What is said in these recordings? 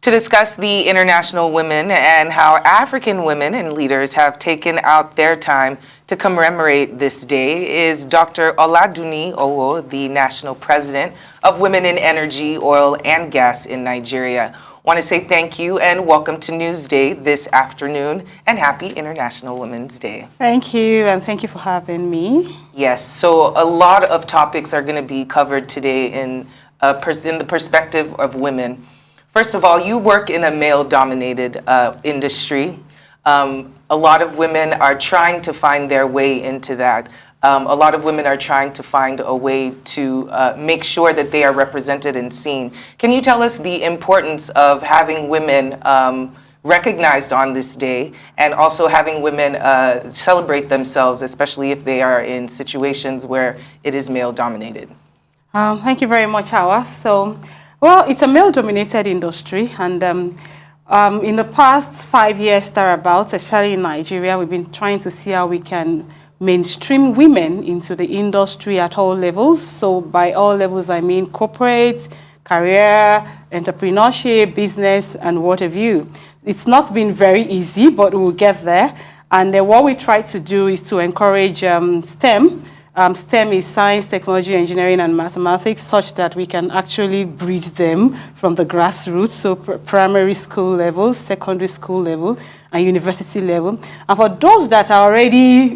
To discuss the International Women and how African women and leaders have taken out their time to commemorate this day is Dr. Oladunni Owo, the National President of Women in Energy, Oil, and Gas in Nigeria. I want to say thank you and welcome to Newsday this afternoon, and happy International Women's Day. Thank you, and thank you for having me. Yes, so a lot of topics are going to be covered today in the perspective of women. First of all, you work in a male-dominated industry. A lot of women are trying to find their way into that. A lot of women are trying to find a way to make sure that they are represented and seen. Can you tell us the importance of having women recognized on this day, and also having women celebrate themselves, especially if they are in situations where it is male-dominated? Thank you very much, Awa. Well, it's a male-dominated industry, and in the past 5 years thereabouts, especially in Nigeria, we've been trying to see how we can mainstream women into the industry at all levels. So by all levels, I mean corporate, career, entrepreneurship, business, and what have you. It's not been very easy, but we'll get there. And what we try to do is to encourage STEM. STEM is science, technology, engineering, and mathematics, such that we can actually breed them from the grassroots, so primary school level, secondary school level, and university level. And for those that are already,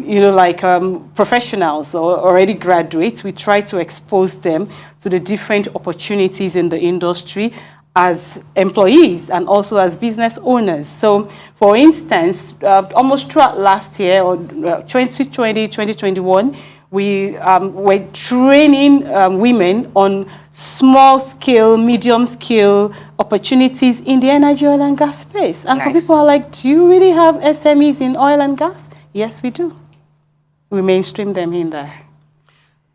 professionals or already graduates, we try to expose them to the different opportunities in the industry as employees and also as business owners. So, for instance, almost throughout last year, or 2020, 2021, we were training women on small-scale, medium-scale opportunities in the energy, oil, and gas space. And some people are like, do you really have SMEs in oil and gas? Yes, we do. We mainstream them in there.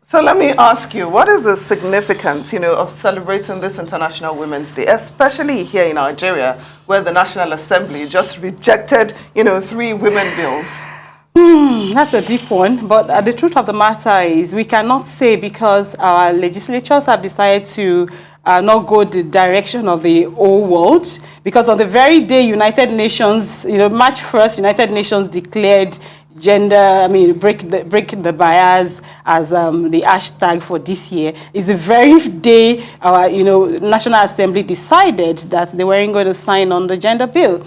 So let me ask you, what is the significance, of celebrating this International Women's Day, especially here in Nigeria, where the National Assembly just rejected, 3 women bills? That's a deep one, but the truth of the matter is we cannot say because our legislatures have decided to not go the direction of the whole world, because on the very day United Nations, March 1st, United Nations declared break the bias as the hashtag for this year, is the very day our National Assembly decided that they weren't going to sign on the gender bill.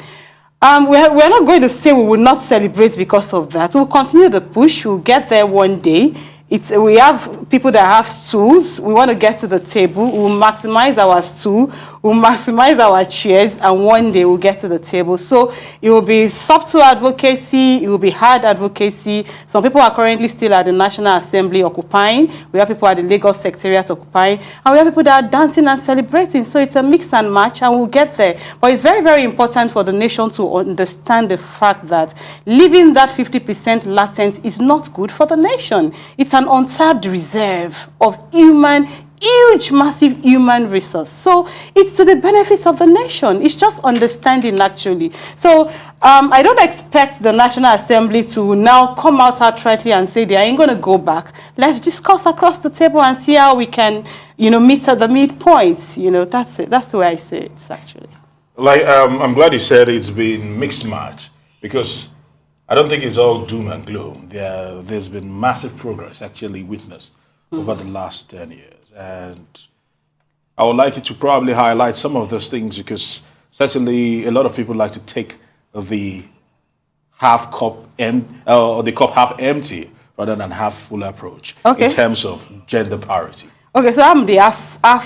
We're not going to say we will not celebrate because of that. We'll continue the push. We'll get there one day. We have people that have stools. We want to get to the table. We'll maximize our stool. We'll maximize our chairs, and one day we'll get to the table. So it will be subtle advocacy. It will be hard advocacy. Some people are currently still at the National Assembly occupying. We have people at the Lagos Secretariat occupying. And we have people that are dancing and celebrating. So it's a mix and match, and we'll get there. But it's very, very important for the nation to understand the fact that leaving that 50% latent is not good for the nation. It's an untapped reserve of huge, massive human resource. So it's to the benefits of the nation. It's just understanding, actually. So I don't expect the National Assembly to now come out outrightly and say they ain't going to go back. Let's discuss across the table and see how we can, meet at the midpoints. That's it. That's the way I say it, actually. I'm glad you said it's been mixed match, because I don't think it's all doom and gloom. There's been massive progress actually witnessed over the last 10 years. And I would like you to probably highlight some of those things, because certainly a lot of people like to take the half cup or the cup half empty rather than half full approach in terms of gender parity. Okay, so I'm the half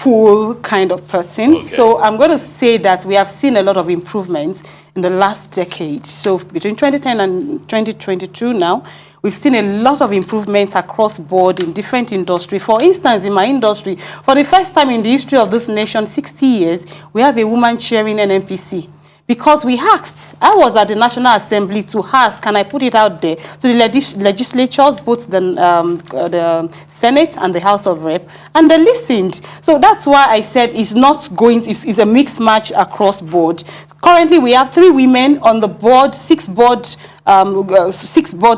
full kind of person. Okay. So I'm going to say that we have seen a lot of improvements in the last decade. So between 2010 and 2022 now, we've seen a lot of improvements across board in different industries. For instance, in my industry, for the first time in the history of this nation, 60 years, we have a woman chairing NNPC. Because we asked, I was at the National Assembly to ask, can I put it out there, to the legislatures, both the Senate and the House of Rep, and they listened. So that's why I said it's a mixed match across board. Currently, we have 3 women on the board, 6 board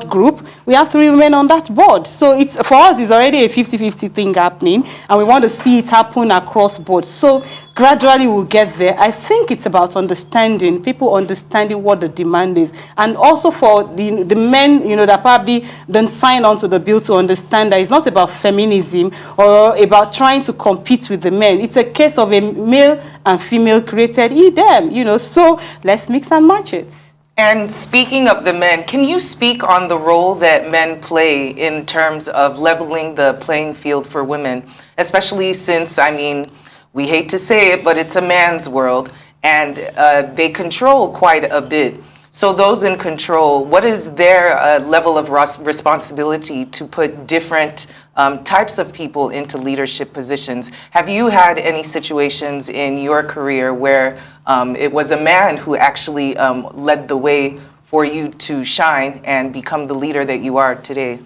group. We have 3 women on that board. So for us, it's already a 50-50 thing happening, and we want to see it happen across board. So gradually we'll get there. I think it's about understanding, people understanding what the demand is. And also for the men, that probably don't sign on to the bill to understand that it's not about feminism or about trying to compete with the men. It's a case of a male and female created them, so let's mix and match it. And speaking of the men, can you speak on the role that men play in terms of leveling the playing field for women, especially since, we hate to say it, but it's a man's world, and they control quite a bit. So those in control, what is their level of responsibility to put different types of people into leadership positions? Have you had any situations in your career where it was a man who actually led the way for you to shine and become the leader that you are today?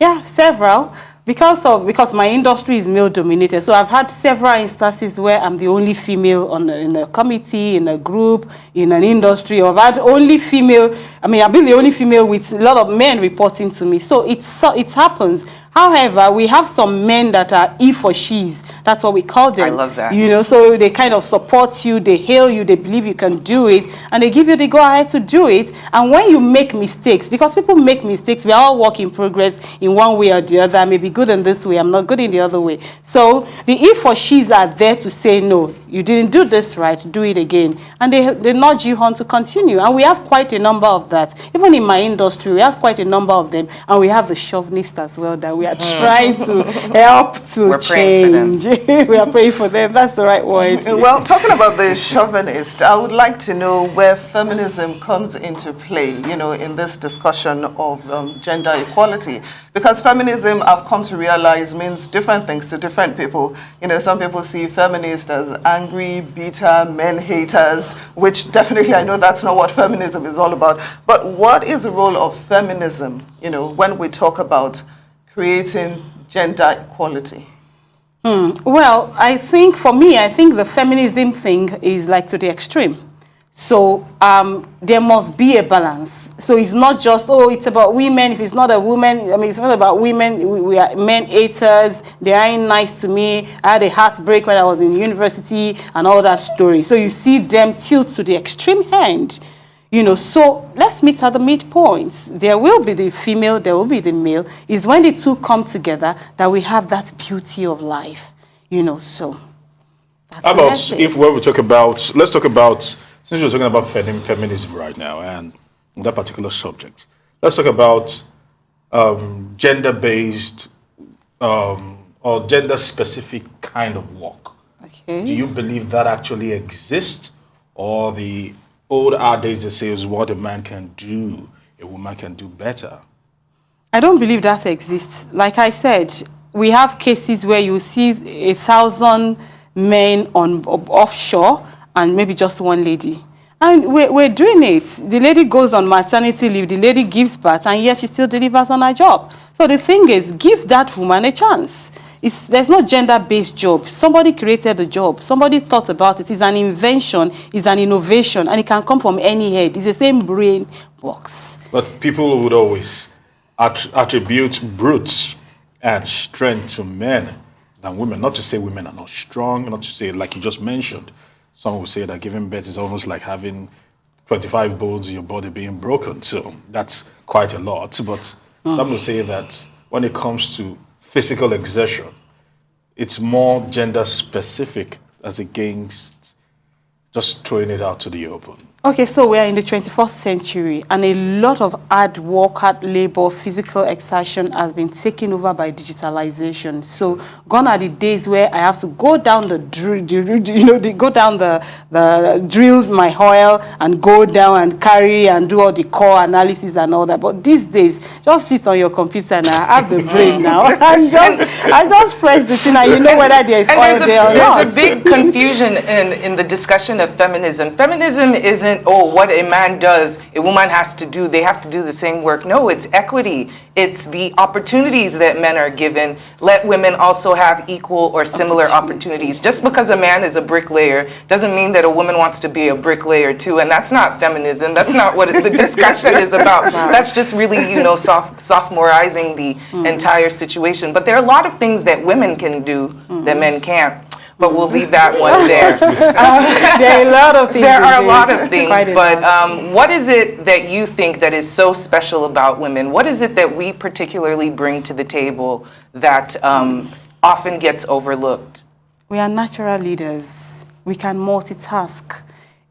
Yeah, several. Because my industry is male dominated, so I've had several instances where I'm the only female in a committee, in a group, in an industry. I've had only female. I've been the only female with a lot of men reporting to me. So it happens. However, we have some men that are E for she's. That's what we call them. I love that. So they kind of support you, they hail you, they believe you can do it, and they give you the go-ahead to do it. And when you make mistakes, because people make mistakes, we are all work in progress in one way or the other. I may be good in this way, I'm not good in the other way. So the E for she's are there to say, no, you didn't do this right, do it again. And they nudge you on to continue. And we have quite a number of that. Even in my industry, we have quite a number of them. And we have the chauvinists as well that we are trying to help to change. We are praying for them. That's the right word. Well, talking about the chauvinist, I would like to know where feminism comes into play, in this discussion of gender equality. Because feminism, I've come to realize, means different things to different people. Some people see feminists as angry, bitter, men haters, which definitely I know that's not what feminism is all about. But what is the role of feminism, when we talk about creating gender equality? Well, I think the feminism thing is like to the extreme. So there must be a balance. So it's not just, it's about women. If it's not a woman, it's not about women. We are men haters. They aren't nice to me. I had a heartbreak when I was in university and all that story. So you see them tilt to the extreme end. So let's meet at the midpoints. There will be the female, there will be the male. It's when the two come together that we have that beauty of life. So that's how about if when we talk about, let's talk about, since we're talking about feminism right now and that particular subject, let's talk about gender-based or gender-specific kind of work. Okay. Do you believe that actually exists, or the old adage that says what a man can do, a woman can do better? I don't believe that exists. Like I said, we have cases where you see 1,000 men on offshore and maybe just one lady. And we're doing it. The lady goes on maternity leave, the lady gives birth, and yet she still delivers on her job. So the thing is, give that woman a chance. There's no gender-based job. Somebody created the job. Somebody thought about it. It's an invention. It's an innovation. And it can come from any head. It's the same brain box. But people would always attribute brutes and strength to men than women. Not to say women are not strong, not to say, like you just mentioned, some would say that giving birth is almost like having 25 bones in your body being broken. So that's quite a lot. But some would say that when it comes to physical exertion, it's more gender specific as against just throwing it out to the open. Okay, so we are in the 21st century, and a lot of hard work, hard labor, physical exertion has been taken over by digitalization. So gone are the days where I have to go down the drill my oil and go down and carry and do all the core analysis and all that. But these days, just sit on your computer and I have the brain now. I just press the thing and you know whether there is oil there or not. There's a big confusion in the discussion of feminism. Feminism isn't, what a man does, a woman has to do, they have to do the same work. No, it's equity. It's the opportunities that men are given. Let women also have equal or similar opportunities. Just because a man is a bricklayer doesn't mean that a woman wants to be a bricklayer too. And that's not feminism. That's not what the discussion is about. That's just really, sophomorizing the entire situation. But there are a lot of things that women can do that men can't. but we'll leave that one there. There are a lot of things. There are a indeed. lot of things, Quite a but lot. what is it that you think that is so special about women? What is it that we particularly bring to the table that often gets overlooked? We are natural leaders. We can multitask.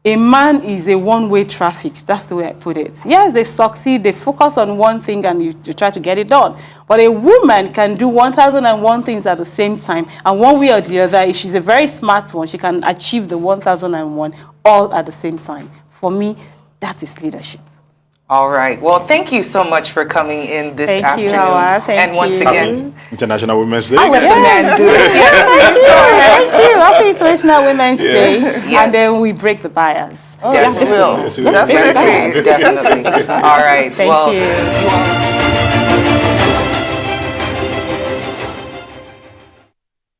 A man is a one-way traffic. That's the way I put it. Yes, they succeed. They focus on one thing and you try to get it done. But a woman can do 1,001 things at the same time. And one way or the other, if she's a very smart one, she can achieve the 1,001 all at the same time. For me, that is leadership. All right. Well, thank you so much for coming in this Thank afternoon. you, Hawa. Thank and once you. again, International Women's Day. I'll let the man do it. Yes, please go ahead. Thank you. Happy International Women's Day. Yes. And then we break the bias. Oh, Definitely. we will. Yes, we will. Definitely. Definitely. All right. Thank well, you. you all